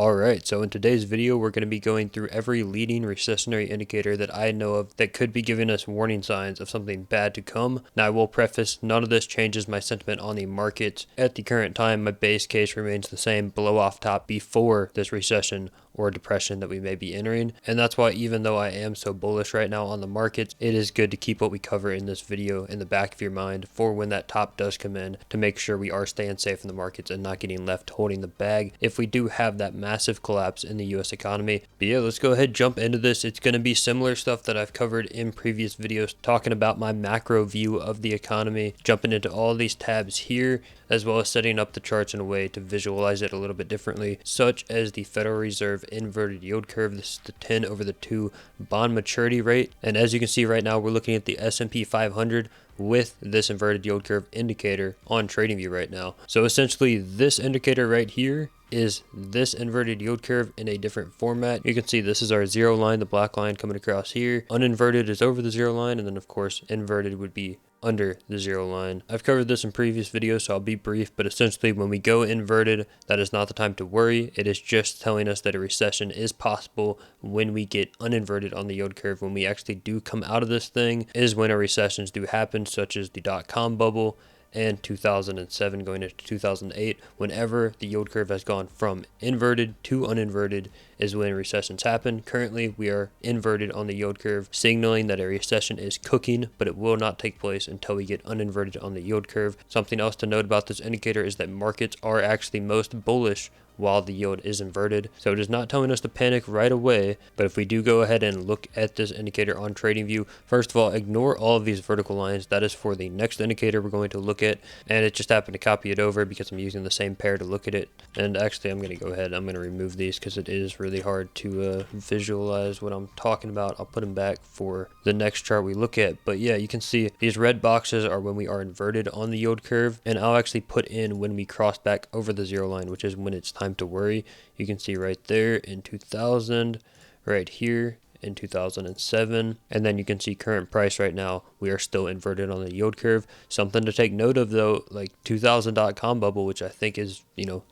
Alright, so in today's video, we're going to be going through every leading recessionary indicator that I know of that could be giving us warning signs of something bad to come. Now, I will preface, none of this changes my sentiment on the markets. At the current time, my base case remains the same, blow off top before this recession or depression that we may be entering. And that's why, even though I am so bullish right now on the markets, it is good to keep what we cover in this video in the back of your mind for when that top does come in, to make sure we are staying safe in the markets and not getting left holding the bag if we do have that massive collapse in the US economy. But yeah, let's go ahead and jump into this. It's going to be similar stuff that I've covered in previous videos, talking about my macro view of the economy, jumping into all these tabs here, as well as setting up the charts in a way to visualize it a little bit differently, such as the Federal Reserve inverted yield curve. This is the 10 over the 2 bond maturity rate. And as you can see right now, we're looking at the S&P 500 with this inverted yield curve indicator on TradingView right now. So essentially, this indicator right here is this inverted yield curve in a different format. You can see this is our zero line, the black line coming across here. Uninverted is over the zero line, and then of course inverted would be under the zero line. I've covered this in previous videos, so I'll be brief, but essentially when we go inverted, that is not the time to worry. It is just telling us that a recession is possible when we get uninverted on the yield curve. When we actually do come out of this thing is when our recessions do happen, such as the dot-com bubble and 2007 going into 2008. Whenever the yield curve has gone from inverted to uninverted is when recessions happen. Currently, we are inverted on the yield curve, signaling that a recession is cooking, but it will not take place until we get uninverted on the yield curve. Something else to note about this indicator is that markets are actually most bullish while the yield is inverted. So it is not telling us to panic right away, but if we do go ahead and look at this indicator on TradingView, first of all, ignore all of these vertical lines. That is for the next indicator we're going to look at, and it just happened to copy it over because I'm using the same pair to look at it. And actually, I'm going to go ahead, I'm going to remove these because it is really hard to visualize what I'm talking about. I'll put them back for the next chart we look at. But yeah, you can see these red boxes are when we are inverted on the yield curve, and I'll actually put in when we cross back over the zero line, which is when it's time to worry. You can see right there in 2000, right here in 2007, and then you can see current price right now. We are still inverted on the yield curve. Something to take note of though, like 2000 dot-com bubble, which I think is,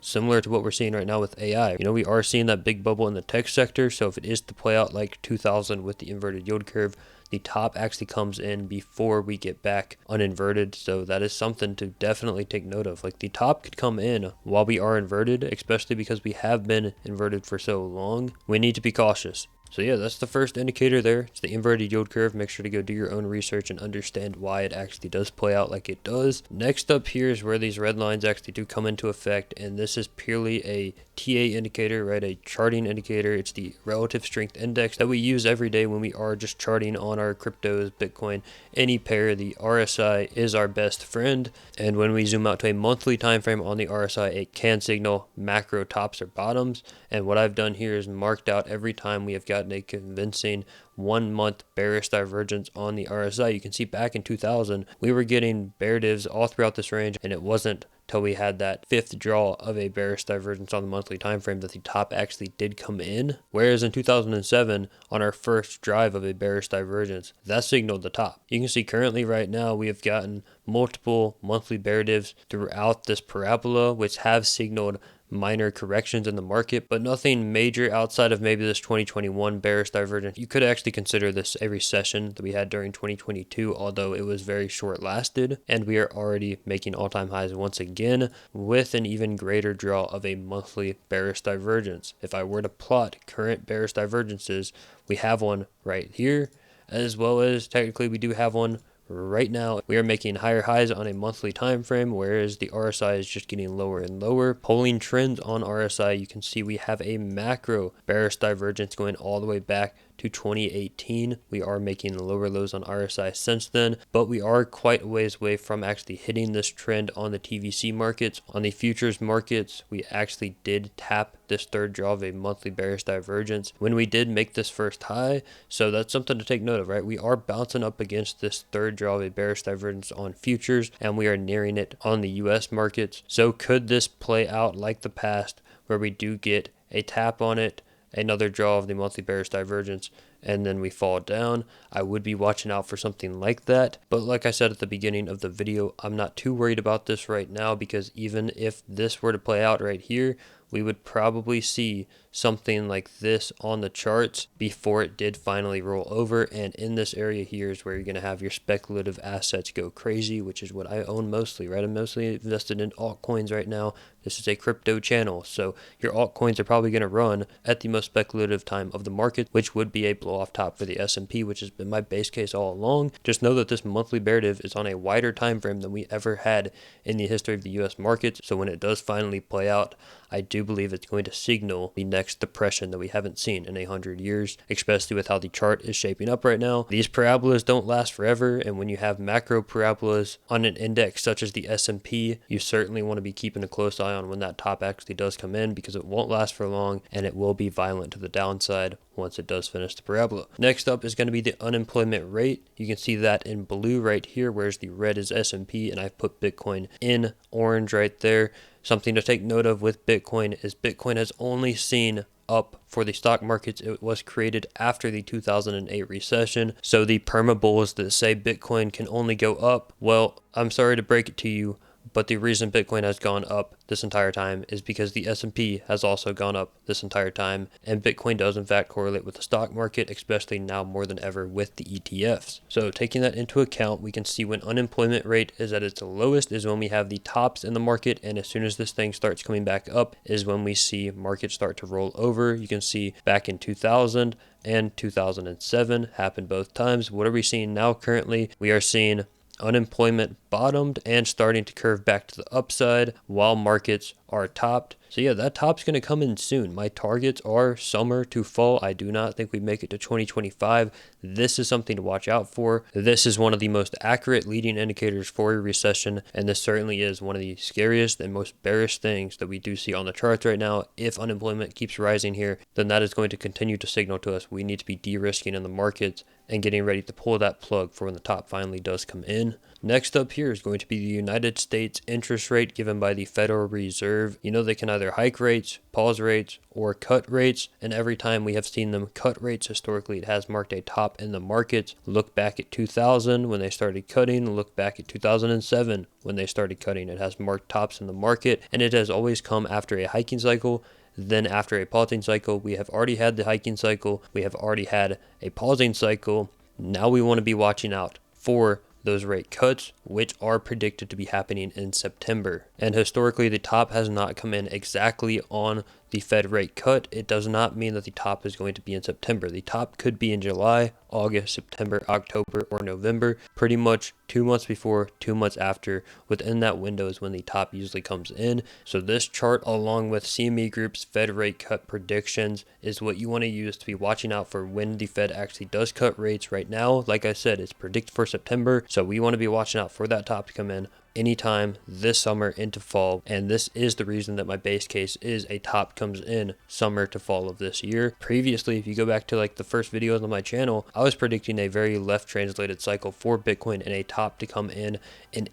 similar to what we're seeing right now with AI. We are seeing that big bubble in the tech sector. So if it is to play out like 2000 with the inverted yield curve, the top actually comes in before we get back uninverted. So that is something to definitely take note of. Like, the top could come in while we are inverted, especially because we have been inverted for so long. We need to be cautious. So yeah, that's the first indicator there. It's the inverted yield curve. Make sure to go do your own research and understand why it actually does play out like it does. Next up here is where these red lines actually do come into effect, and this is purely a TA indicator, right? A charting indicator. It's the relative strength index that we use every day when we are just charting on our cryptos, Bitcoin, any pair. The RSI is our best friend, and when we zoom out to a monthly time frame on the RSI, it can signal macro tops or bottoms. And what I've done here is marked out every time we have gotten a convincing 1 month bearish divergence on the RSI. You can see back in 2000, we were getting bear divs all throughout this range, and it wasn't till we had that fifth draw of a bearish divergence on the monthly time frame that the top actually did come in. Whereas in 2007, on our first drive of a bearish divergence, that signaled the top. You can see currently right now we have gotten multiple monthly bear divs throughout this parabola, which have signaled minor corrections in the market, but nothing major outside of maybe this 2021 bearish divergence. You could actually consider this a recession that we had during 2022, although it was very short lasted, and we are already making all-time highs once again with an even greater draw of a monthly bearish divergence. If I were to plot current bearish divergences, we have one right here, as well as technically we do have one right now. We are making higher highs on a monthly time frame, whereas the RSI is just getting lower and lower. Polling trends on RSI, you can see we have a macro bearish divergence going all the way back to 2018. We are making lower lows on RSI since then, but we are quite a ways away from actually hitting this trend on the TVC markets. On the futures markets, we actually did tap this third draw of a monthly bearish divergence when we did make this first high. So that's something to take note of, right? We are bouncing up against this third draw of a bearish divergence on futures, and we are nearing it on the US markets. So could this play out like the past, where we do get a tap on it, another draw of the monthly bearish divergence, and then we fall down? I would be watching out for something like that. But like I said at the beginning of the video, I'm not too worried about this right now, because even if this were to play out right here, we would probably see something like this on the charts before it did finally roll over. And in this area here is where you're going to have your speculative assets go crazy, which is what I own mostly, right? I'm mostly invested in altcoins right now. This is a crypto channel, so your altcoins are probably going to run at the most speculative time of the market, which would be a blow off top for the S&P, which has been my base case all along. Just know that this monthly narrative is on a wider time frame than we ever had in the history of the US markets. So when it does finally play out, I do believe it's going to signal the next depression that we haven't seen in 100 years, especially with how the chart is shaping up right now. These parabolas don't last forever, and when you have macro parabolas on an index such as the S&P, you certainly want to be keeping a close eye on when that top actually does come in, because it won't last for long and it will be violent to the downside once it does finish the parabola. Next up is going to be the unemployment rate. You can see that in blue right here, whereas the red is S&P, and I've put Bitcoin in orange right there. Something to take note of with Bitcoin is Bitcoin has only seen up for the stock markets. It was created after the 2008 recession. So the perma bulls that say Bitcoin can only go up, well, I'm sorry to break it to you, but the reason Bitcoin has gone up this entire time is because the S&P has also gone up this entire time, and Bitcoin does in fact correlate with the stock market, especially now more than ever with the ETFs. So taking that into account, we can see when unemployment rate is at its lowest is when we have the tops in the market, and as soon as this thing starts coming back up is when we see markets start to roll over. You can see back in 2000 and 2007 happened both times. What are we seeing now currently? We are seeing unemployment bottomed and starting to curve back to the upside while markets are topped. So yeah, that top's going to come in soon. My targets are summer to fall. I do not think we make it to 2025. This is something to watch out for. This is one of the most accurate leading indicators for a recession, and this certainly is one of the scariest and most bearish things that we do see on the charts right now. If unemployment keeps rising here, then that is going to continue to signal to us we need to be de-risking in the markets and getting ready to pull that plug for when the top finally does come in. Next up here is going to be the United States interest rate given by the Federal Reserve. You know, they can either hike rates, pause rates, or cut rates, and every time we have seen them cut rates historically, it has marked a top in the markets. Look back at 2000 when they started cutting, look back at 2007 when they started cutting. It has marked tops in the market, and it has always come after a hiking cycle. Then after a pausing cycle. We have already had the hiking cycle, we have already had a pausing cycle. Now we want to be watching out for those rate cuts, which are predicted to be happening in September. And historically, the top has not come in exactly on the Fed rate cut. It does not mean that the top is going to be in September. The top could be in July, August, September, October, or November. Pretty much 2 months before, 2 months after. Within that window is when the top usually comes in. So this chart, along with CME Group's Fed rate cut predictions, is what you want to use to be watching out for when the Fed actually does cut rates. Right now, like I said, it's predicted for September. So we want to be watching out for that top to come in anytime this summer into fall, and this is the reason that my base case is a top comes in summer to fall of this year. Previously, if you go back to like the first videos on my channel, I was predicting a very left translated cycle for Bitcoin and a top to come in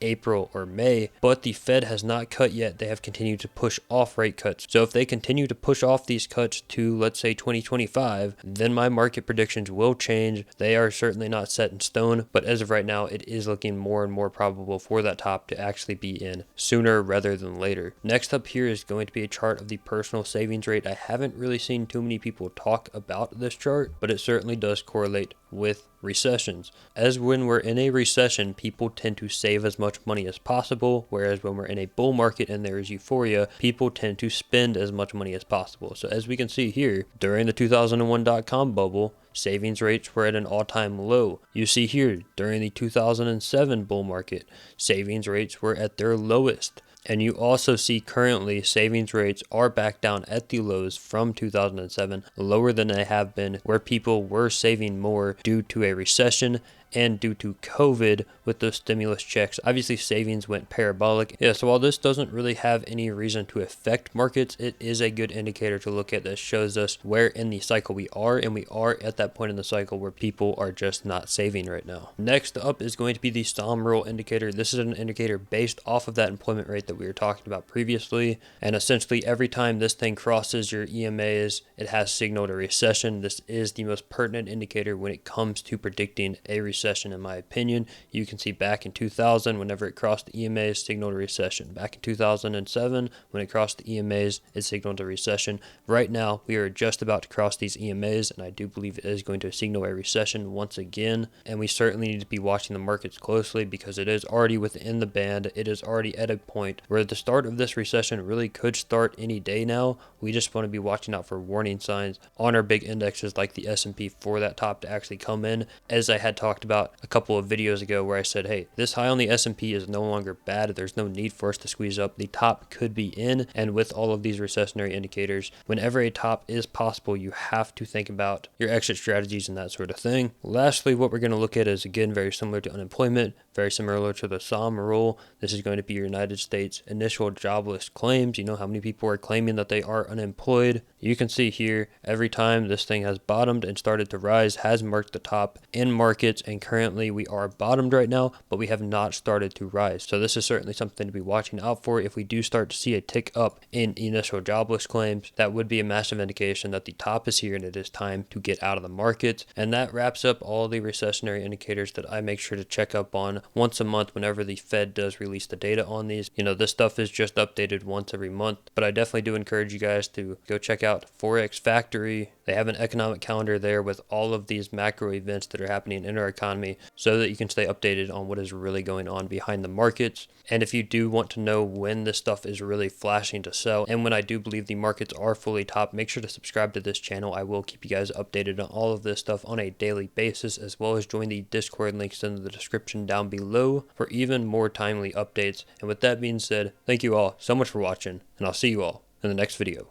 April or May, but the Fed has not cut yet. They have continued to push off rate cuts. So if they continue to push off these cuts to, let's say, 2025, then my market predictions will change. They are certainly not set in stone, but as of right now, it is looking more and more probable for that top to actually be in sooner rather than later. Next up here is going to be a chart of the personal savings rate. I haven't really seen too many people talk about this chart, but it certainly does correlate with recessions. As when we're in a recession, people tend to save as much money as possible, whereas when we're in a bull market and there is euphoria, people tend to spend as much money as possible. So as we can see here, during the 2001 dot-com bubble, savings rates were at an all-time low. You see here, during the 2007 bull market, savings rates were at their lowest. And you also see currently savings rates are back down at the lows from 2007, lower than they have been, where people were saving more due to a recession and due to COVID with those stimulus checks. Obviously, savings went parabolic. Yeah, so while this doesn't really have any reason to affect markets, it is a good indicator to look at that shows us where in the cycle we are, and we are at that point in the cycle where people are just not saving right now. Next up is going to be the Sahm rule indicator. This is an indicator based off of that employment rate that we were talking about previously, and essentially every time this thing crosses your EMAs, it has signaled a recession. This is the most pertinent indicator when it comes to predicting a recession recession in my opinion. You can see back in 2000, whenever it crossed the EMAs, signaled a recession. Back in 2007, when it crossed the EMAs, it signaled a recession. Right now, we are just about to cross these EMAs, and I do believe it is going to signal a recession once again. And we certainly need to be watching the markets closely because it is already within the band. It is already at a point where the start of this recession really could start any day now. We just want to be watching out for warning signs on our big indexes like the S&P for that top to actually come in. As I had talked about a couple of videos ago where I said, hey, this high on the S&P is no longer bad. There's no need for us to squeeze up. The top could be in, and with all of these recessionary indicators, whenever a top is possible, you have to think about your exit strategies and that sort of thing. Lastly, what we're going to look at is, again, very similar to unemployment, very similar to the Sahm rule. This is going to be your United States initial jobless claims. You know how many people are claiming that they are unemployed. You can see here, every time this thing has bottomed and started to rise, has marked the top in markets, and currently we are bottomed right now, but we have not started to rise. So this is certainly something to be watching out for. If we do start to see a tick up in initial jobless claims, that would be a massive indication that the top is here and it is time to get out of the market. And that wraps up all the recessionary indicators that I make sure to check up on once a month whenever the Fed does release the data on these. You know, this stuff is just updated once every month, but I definitely do encourage you guys to go check out Forex Factory. They have an economic calendar there with all of these macro events that are happening in our economy so that you can stay updated on what is really going on behind the markets. And if you do want to know when this stuff is really flashing to sell and when I do believe the markets are fully top, make sure to subscribe to this channel. I will keep you guys updated on all of this stuff on a daily basis, as well as join the Discord links in the description down below for even more timely updates. And with that being said, thank you all so much for watching, and I'll see you all in the next video.